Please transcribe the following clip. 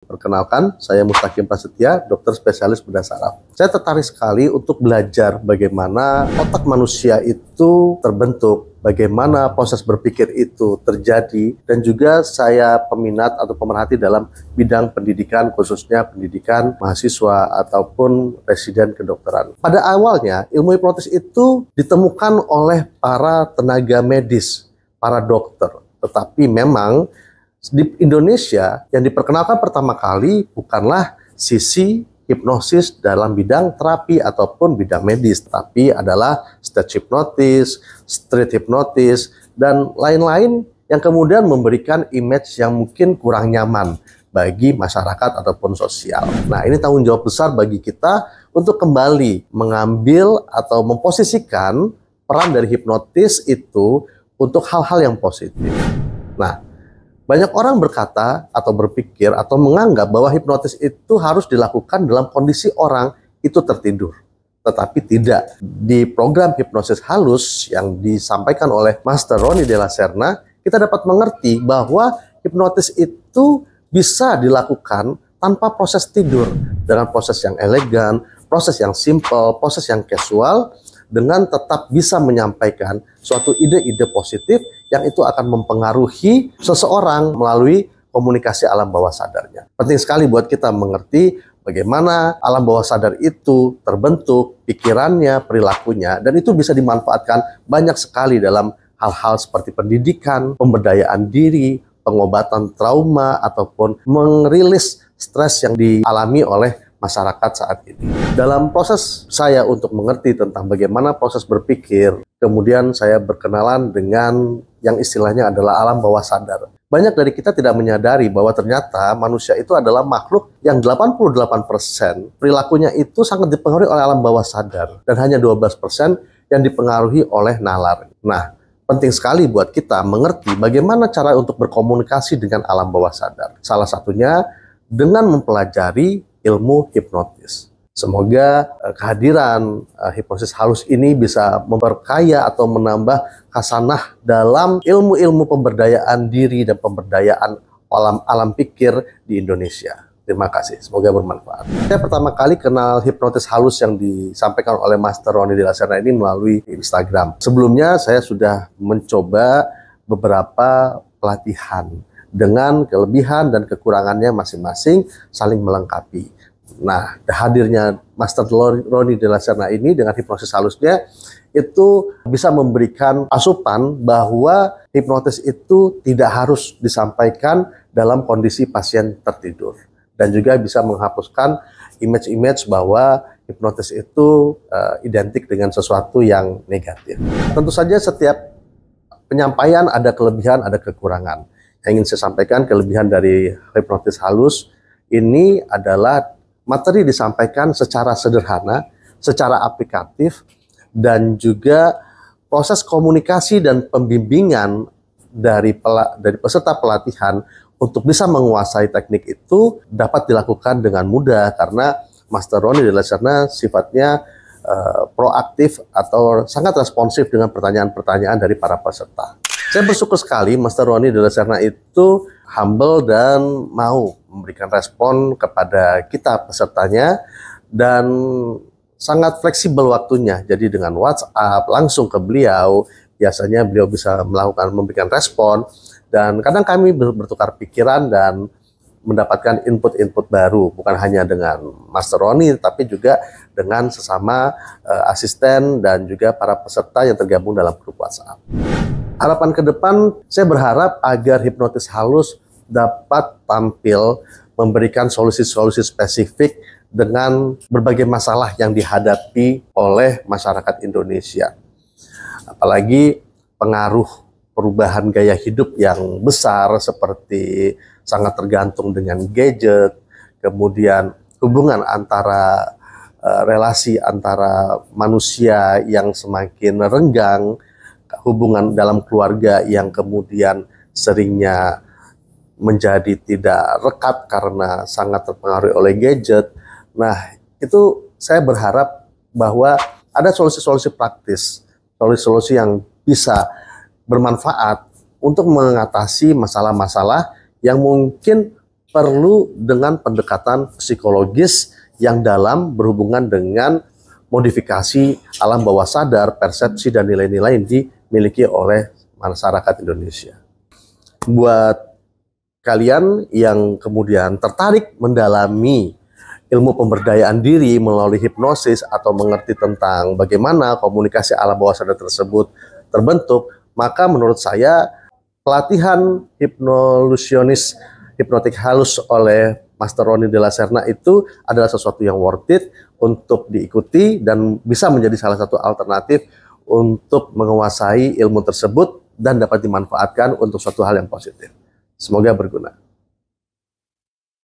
Perkenalkan, saya Mustaqim Prasetya, dokter spesialis bedah saraf. Saya tertarik sekali untuk belajar bagaimana otak manusia itu terbentuk, bagaimana proses berpikir itu terjadi, dan juga saya peminat atau pemerhati dalam bidang pendidikan, khususnya pendidikan mahasiswa ataupun residen kedokteran. Pada awalnya, ilmu hipnotis itu ditemukan oleh para tenaga medis, para dokter. Tetapi memang di Indonesia yang diperkenalkan pertama kali bukanlah sisi hipnosis dalam bidang terapi ataupun bidang medis, tapi adalah stage hipnotis, street hipnotis, dan lain-lain yang kemudian memberikan image yang mungkin kurang nyaman bagi masyarakat ataupun sosial. Nah, ini tanggung jawab besar bagi kita untuk kembali mengambil atau memposisikan peran dari hipnotis itu untuk hal-hal yang positif. Nah, banyak orang berkata atau berpikir atau menganggap bahwa hipnotis itu harus dilakukan dalam kondisi orang itu tertidur. Tetapi tidak. Di program hipnosis halus yang disampaikan oleh Master Roni Della Serna, kita dapat mengerti bahwa hipnotis itu bisa dilakukan tanpa proses tidur. Dengan proses yang elegan, proses yang simple, proses yang casual, dengan tetap bisa menyampaikan suatu ide-ide positif yang itu akan mempengaruhi seseorang melalui komunikasi alam bawah sadarnya. Penting sekali buat kita mengerti bagaimana alam bawah sadar itu terbentuk, pikirannya, perilakunya, dan itu bisa dimanfaatkan banyak sekali dalam hal-hal seperti pendidikan, pemberdayaan diri, pengobatan trauma, ataupun merilis stres yang dialami oleh masyarakat saat ini. Dalam proses saya untuk mengerti tentang bagaimana proses berpikir, kemudian saya berkenalan dengan yang istilahnya adalah alam bawah sadar. Banyak dari kita tidak menyadari bahwa ternyata manusia itu adalah makhluk yang 88% perilakunya itu sangat dipengaruhi oleh alam bawah sadar, dan hanya 12% yang dipengaruhi oleh nalar. Nah, penting sekali buat kita mengerti bagaimana cara untuk berkomunikasi dengan alam bawah sadar. Salah satunya dengan mempelajari ilmu hipnotis. Semoga kehadiran hipnosis halus ini bisa memperkaya atau menambah khasanah dalam ilmu-ilmu pemberdayaan diri dan pemberdayaan alam pikir di Indonesia. Terima kasih, semoga bermanfaat. Saya pertama kali kenal hipnotis halus yang disampaikan oleh Master Roni Della Serna ini melalui Instagram. Sebelumnya saya sudah mencoba beberapa pelatihan dengan kelebihan dan kekurangannya masing-masing saling melengkapi. Nah, hadirnya Master Roni Della Serna ini dengan hipnosis halusnya itu bisa memberikan asupan bahwa hipnotis itu tidak harus disampaikan dalam kondisi pasien tertidur, dan juga bisa menghapuskan image-image bahwa hipnotis itu identik dengan sesuatu yang negatif. Tentu saja setiap penyampaian ada kelebihan, ada kekurangan. Yang ingin saya sampaikan, kelebihan dari hipnotis halus ini adalah materi disampaikan secara sederhana, secara aplikatif, dan juga proses komunikasi dan pembimbingan dari peserta pelatihan untuk bisa menguasai teknik itu dapat dilakukan dengan mudah karena Master Roni Della Serna sifatnya proaktif atau sangat responsif dengan pertanyaan-pertanyaan dari para peserta. Saya bersyukur sekali Master Roni Della Serna itu humble dan mau memberikan respon kepada kita pesertanya, dan sangat fleksibel waktunya. Jadi dengan WhatsApp langsung ke beliau, biasanya beliau bisa memberikan respon, dan kadang kami bertukar pikiran dan mendapatkan input-input baru, bukan hanya dengan Master Roni, tapi juga dengan sesama asisten dan juga para peserta yang tergabung dalam grup WhatsApp. Harapan ke depan, saya berharap agar hipnotis halus dapat tampil memberikan solusi-solusi spesifik dengan berbagai masalah yang dihadapi oleh masyarakat Indonesia. Apalagi pengaruh perubahan gaya hidup yang besar seperti sangat tergantung dengan gadget, kemudian hubungan antara relasi antara manusia yang semakin renggang, hubungan dalam keluarga yang kemudian seringnya menjadi tidak rekat karena sangat terpengaruh oleh gadget. Nah, itu saya berharap bahwa ada solusi-solusi praktis, solusi-solusi yang bisa bermanfaat untuk mengatasi masalah-masalah yang mungkin perlu dengan pendekatan psikologis yang dalam berhubungan dengan modifikasi alam bawah sadar, persepsi, dan nilai-nilai yang dimiliki oleh masyarakat Indonesia. Buat kalian yang kemudian tertarik mendalami ilmu pemberdayaan diri melalui hipnosis atau mengerti tentang bagaimana komunikasi alam bawah sadar tersebut terbentuk, maka menurut saya pelatihan hipnotik halus oleh Master Roni De La Serna itu adalah sesuatu yang worth it untuk diikuti dan bisa menjadi salah satu alternatif untuk menguasai ilmu tersebut dan dapat dimanfaatkan untuk suatu hal yang positif. Semoga berguna.